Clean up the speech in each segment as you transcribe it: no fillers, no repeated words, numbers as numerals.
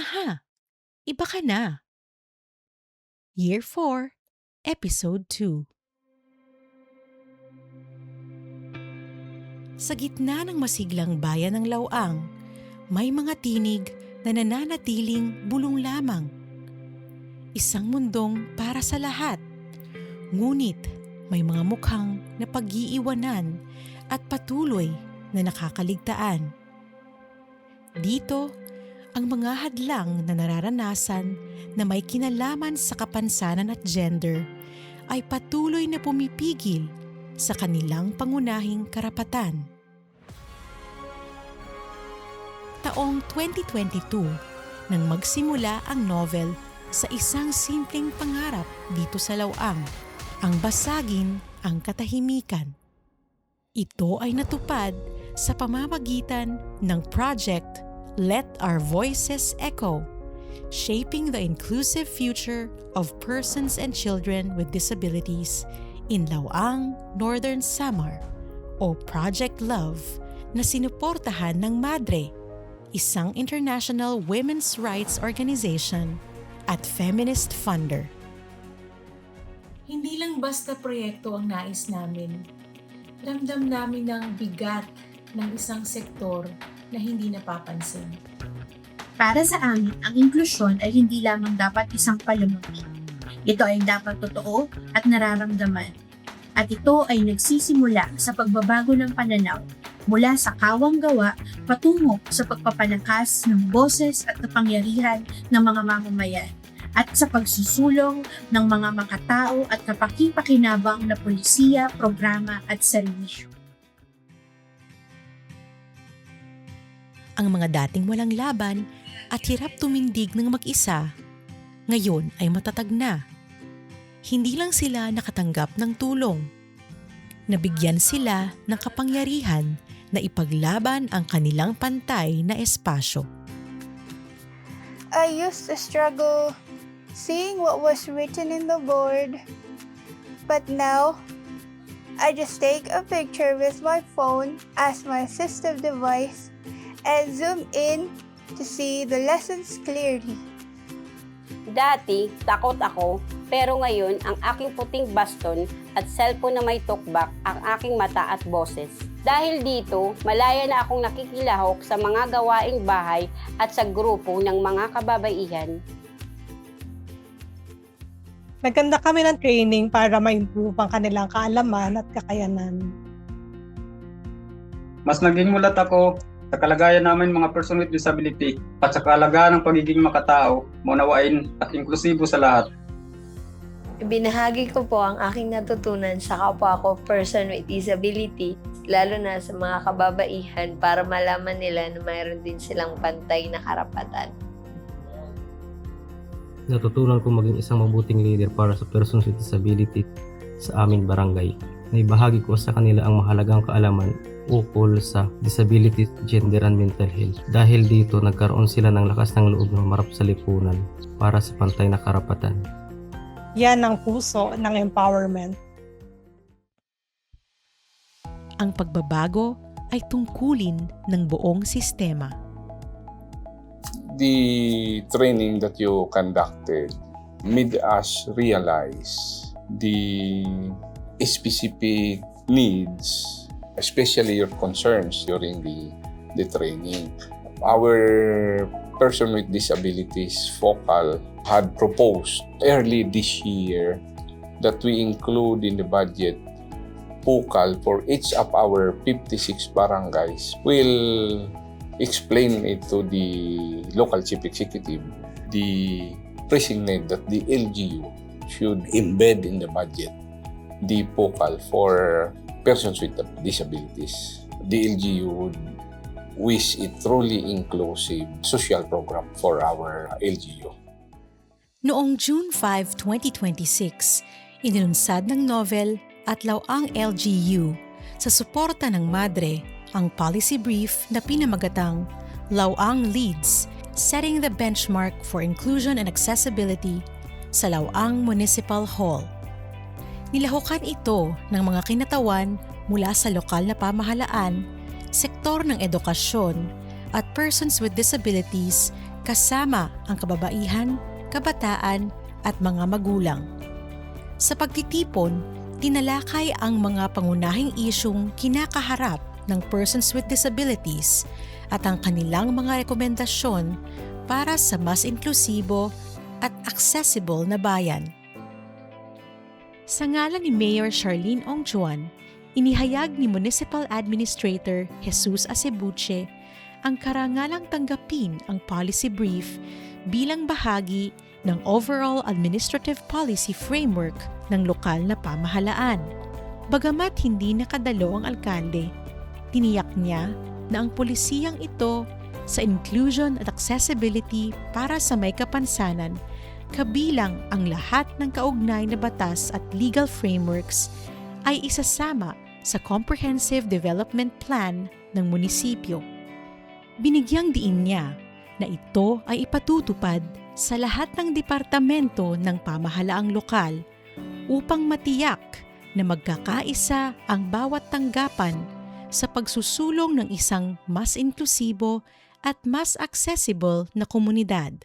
Aha! Iba ka na. Year 4, Episode 2. Sa gitna ng masiglang bayan ng Lawang, may mga tinig na nananatiling bulong lamang. Isang mundong para sa lahat. Ngunit may mga mukhang napag-iiwanan at patuloy na nakakaligtaan. Dito, ang mga hadlang na nararanasan na may kinalaman sa kapansanan at gender ay patuloy na pumipigil sa kanilang pangunahing karapatan. Taong 2022 nang magsimula ang novel sa isang simpleng pangarap dito sa Lawang, ang basagin ang katahimikan. Ito ay natupad sa pamamagitan ng project Let Our Voices Echo, shaping the inclusive future of persons and children with disabilities in Lawang, Northern Samar, o Project Love, na sinuportahan ng MADRE, isang international women's rights organization at feminist funder. Hindi lang basta proyekto ang nais namin. Ramdam namin ang bigat ng isang sektor na hindi napapansin. Para sa amin, ang inklusyon ay hindi lamang dapat isang palamamig. Ito ay dapat totoo at nararamdaman. At ito ay nagsisimula sa pagbabago ng pananaw mula sa kawang gawa patungo sa pagpapalakas ng boses at kapangyarihan ng mga mamamayan at sa pagsusulong ng mga makatao at kapaki-pakinabang na polisiya, programa at serbisyo. Ang mga dating walang laban at hirap tumindig ng mag-isa, ngayon ay matatag na. Hindi lang sila nakatanggap ng tulong. Nabigyan sila ng kapangyarihan na ipaglaban ang kanilang pantay na espasyo. I used to struggle seeing what was written in the board, but now I just take a picture with my phone as my assistive device and zoom in to see the lessons clearly. Dati, takot ako, pero ngayon ang aking puting baston at cellphone na may talkback ang aking mata at boses. Dahil dito, malaya na akong nakikilahok sa mga gawaing bahay at sa grupo ng mga kababaihan. Nagkanda kami ng training para ma-improve ang kanilang kaalaman at kakayanan. Mas naging mulat ako sa kalagayan namin mga person with disability at sa kalagayan ng pagiging makatao, maunawain at inklusibo sa lahat. Ibinahagi ko po ang aking natutunan sa kapwa ko person with disability, lalo na sa mga kababaihan para malaman nila na mayroon din silang pantay na karapatan. Natutunan ko maging isang mabuting leader para sa persons with disability sa aming barangay. Naibahagi ko sa kanila ang mahalagang kaalaman ukol sa disability, gender and mental health. Dahil dito, nagkaroon sila ng lakas ng loob na humarap sa lipunan para sa pantay na karapatan. Yan ang puso ng empowerment. Ang pagbabago ay tungkulin ng buong sistema. The training that you conducted made us realize the specific needs, especially your concerns during the training. Our person with disabilities focal had proposed early this year that we include in the budget focal for each of our 56 barangays. We'll explain it to the local chief executive, the pressing need that the LGU should embed in the budget the focal for persons with disabilities. The LGU would wish it truly inclusive social program for our LGU. Noong June 5, 2026, inilunsad ng novel at Lawang LGU sa suporta ng MADRE ang policy brief na pinamagatang Lawang Leads, Setting the Benchmark for Inclusion and Accessibility sa Lawang Municipal Hall. Nilahukan ito ng mga kinatawan mula sa lokal na pamahalaan, sektor ng edukasyon at persons with disabilities kasama ang kababaihan, kabataan at mga magulang. Sa pagtitipon, tinalakay ang mga pangunahing isyung kinakaharap ng persons with disabilities at ang kanilang mga rekomendasyon para sa mas inklusibo at accessible na bayan. Sa ngalan ni Mayor Charlene Ongjuan, inihayag ni Municipal Administrator Jesus Acebuche ang karangalang tanggapin ang policy brief bilang bahagi ng overall administrative policy framework ng lokal na pamahalaan. Bagamat hindi nakadalo ang alkalde, tiniyak niya na ang polisiyang ito sa inclusion at accessibility para sa may kapansanan, kabilang ang lahat ng kaugnay na batas at legal frameworks ay isasama sa Comprehensive Development Plan ng munisipyo. Binigyang diin niya na ito ay ipatutupad sa lahat ng departamento ng pamahalaang lokal upang matiyak na magkakaisa ang bawat tanggapan sa pagsusulong ng isang mas inklusibo at mas accessible na komunidad.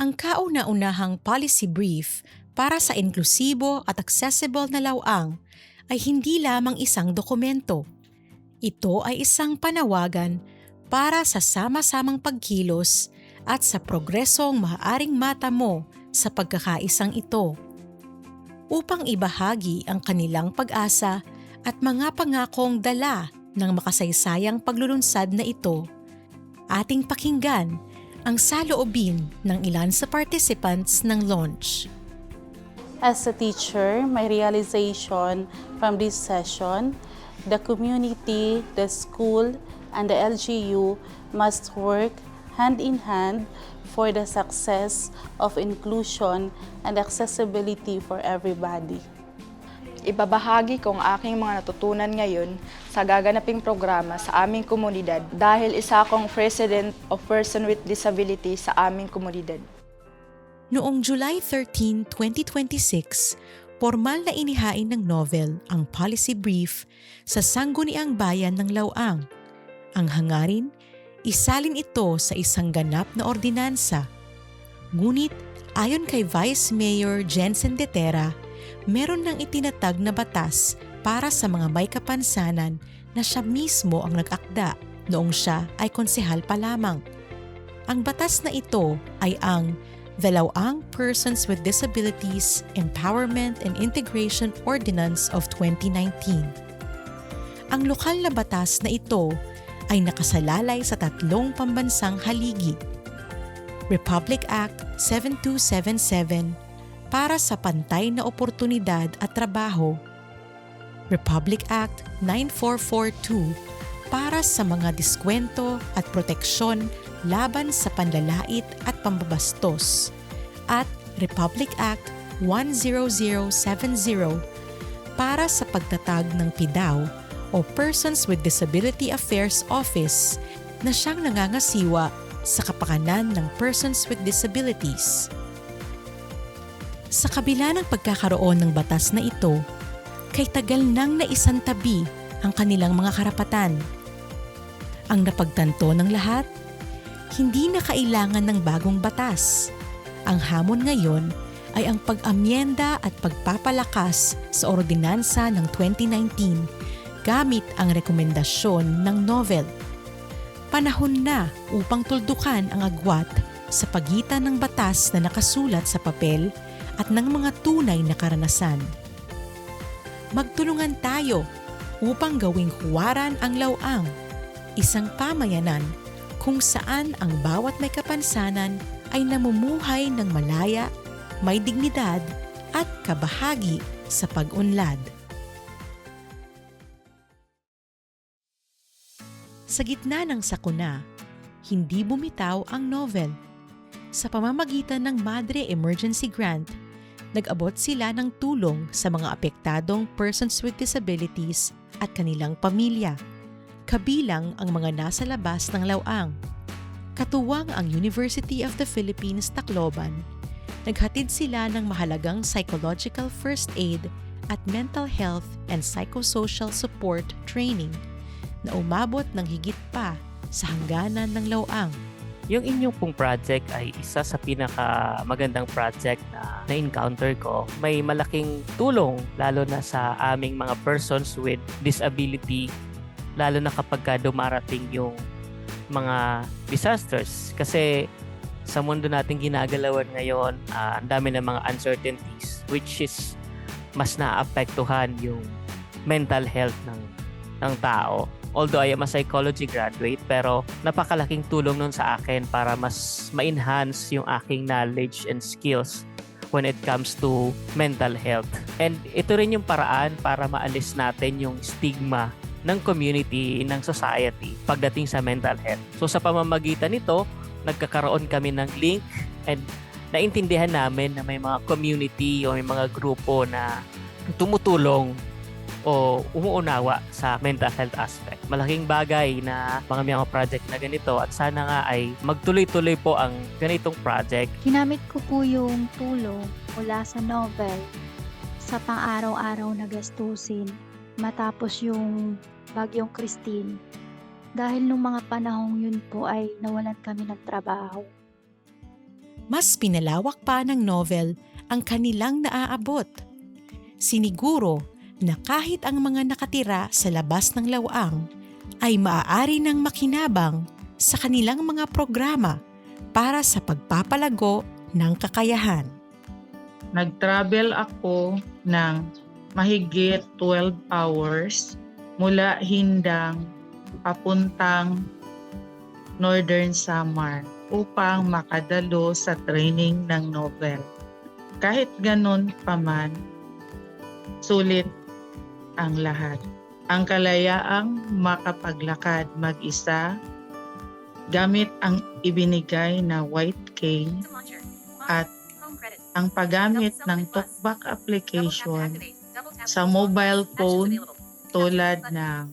Ang kauna-unahang policy brief para sa inklusibo at accessible na Laoang ay hindi lamang isang dokumento. Ito ay isang panawagan para sa sama-samang pagkilos at sa progresong maaaring matamo sa pagkakaisang ito. Upang ibahagi ang kanilang pag-asa at mga pangakong dala ng makasaysayang paglulunsad na ito, ating pakinggan ang saloobin ng ilan sa participants ng launch. As a teacher, my realization from this session, the community, the school, and the LGU must work hand in hand for the success of inclusion and accessibility for everybody. Ibabahagi ko ang aking mga natutunan ngayon sa gaganaping programa sa aming komunidad dahil isa akong president of Person with Disability sa aming komunidad. Noong July 13, 2026, formal na inihain ng novel ang policy brief sa Sangguniang Bayan ng Laoang. Ang hangarin, isalin ito sa isang ganap na ordinansa. Ngunit ayon kay Vice Mayor Jensen De Terra, meron nang itinatag na batas para sa mga may kapansanan na siya mismo ang nag-akda noong siya ay konsehal pa lamang. Ang batas na ito ay ang The Laoang Persons with Disabilities Empowerment and Integration Ordinance of 2019. Ang lokal na batas na ito ay nakasalalay sa tatlong pambansang haligi. Republic Act 7277 para sa pantay na oportunidad at trabaho. Republic Act 9442 para sa mga diskwento at proteksyon laban sa panlalait at pambabastos. At Republic Act 10070 para sa pagtatag ng PIDAO o Persons with Disability Affairs Office na siyang nangangasiwa sa kapakanan ng persons with disabilities. Sa kabila ng pagkakaroon ng batas na ito, kay tagal nang naisantabi ang kanilang mga karapatan. Ang napagtanto ng lahat, hindi na kailangan ng bagong batas. Ang hamon ngayon ay ang pag-amyenda at pagpapalakas sa ordinansa ng 2019 gamit ang rekomendasyon ng novel. Panahon na upang tuldukan ang agwat sa pagitan ng batas na nakasulat sa papel at ng mga tunay na karanasan. Magtulungan tayo upang gawing huwaran ang Laoang, isang pamayanan kung saan ang bawat may kapansanan ay namumuhay ng malaya, may dignidad at kabahagi sa pag-unlad. Sa gitna ng sakuna, hindi bumitaw ang novel. Sa pamamagitan ng Madre Emergency Grant, nag-abot sila ng tulong sa mga apektadong persons with disabilities at kanilang pamilya, kabilang ang mga nasa labas ng Laoang. Katuwang ang University of the Philippines Tacloban, naghatid sila ng mahalagang psychological first aid at mental health and psychosocial support training na umabot ng higit pa sa hangganan ng Laoang. yung inyong pong project ay isa sa pinakamagandang project na na-encounter ko. May malaking tulong lalo na sa aming mga persons with disability, lalo na kapag dumarating yung mga disasters. Kasi sa mundo natin ginagalawan ngayon, ang dami ng mga uncertainties which is mas naapektuhan yung mental health ng tao. Although I am a psychology graduate, pero napakalaking tulong nun sa akin para mas ma-enhance yung aking knowledge and skills when it comes to mental health. And ito rin yung paraan para maalis natin yung stigma ng community, ng society pagdating sa mental health. So sa pamamagitan nito, nagkakaroon kami ng link and naintindihan namin na may mga community o may mga grupo na tumutulong o umuunawa sa mental health aspect. Malaking bagay na mga project na ganito at sana nga ay magtuloy-tuloy po ang ganitong project. Ginamit ko po yung tulong mula sa novel sa pang-araw-araw na gastusin matapos yung Bagyong Christine. Dahil nung mga panahong yun po ay nawalan kami ng trabaho. Mas pinalawak pa ng novel ang kanilang naaabot. Siniguro na kahit ang mga nakatira sa labas ng Lawang ay maaari nang makinabang sa kanilang mga programa para sa pagpapalago ng kakayahan. Nag-travel ako ng mahigit 12 hours mula Hindang papuntang Northern Samar upang makadalo sa training ng novel. Kahit ganon pa man, sulit ang lahat. Ang kalayaang makapaglakad mag-isa gamit ang ibinigay na white cane at ang paggamit ng talkback application sa mobile phone tulad ng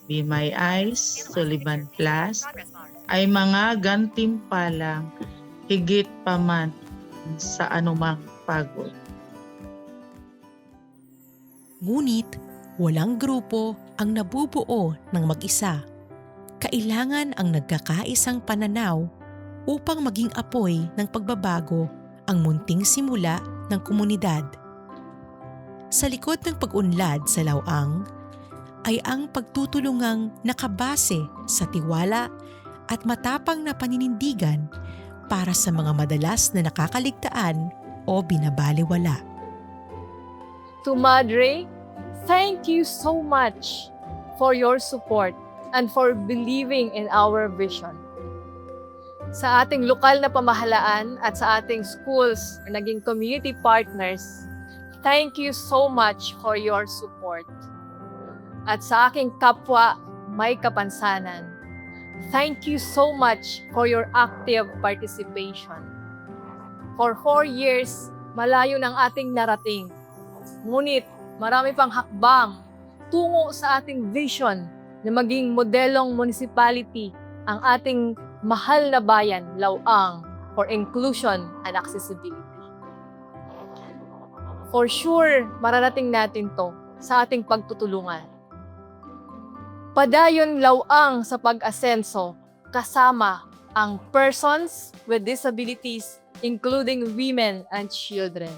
Be My Eyes, Sullivan Plus ay mga gantimpalang higit pa man sa anumang pagod. Ngunit walang grupo ang nabubuo ng mag-isa. Kailangan ang nagkakaisang pananaw upang maging apoy ng pagbabago ang munting simula ng komunidad. Sa likod ng pag-unlad sa Lawang ay ang pagtutulungang nakabase sa tiwala at matapang na paninindigan para sa mga madalas na nakakaligtaan o binabaliwala. To Madre, thank you so much for your support and for believing in our vision. Sa ating lokal na pamahalaan at sa ating schools or naging community partners, thank you so much for your support. At sa aking kapwa may kapansanan, thank you so much for your active participation. For 4 years, malayo ng ating narating. Ngunit marami pang hakbang tungo sa ating vision na maging modelong municipality ang ating mahal na bayan, Lawang, for inclusion and accessibility. For sure, mararating natin to sa ating pagtutulungan. Padayon Lawang sa pag-asenso kasama ang persons with disabilities, including women and children.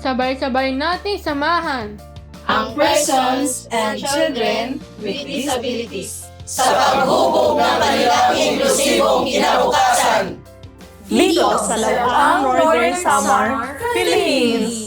Sabay-sabay nating samahan ang persons and children with disabilities sa paghubog ng kanilang inklusibong kinabukasan. Dito sa Lawang, Northern Samar, Philippines!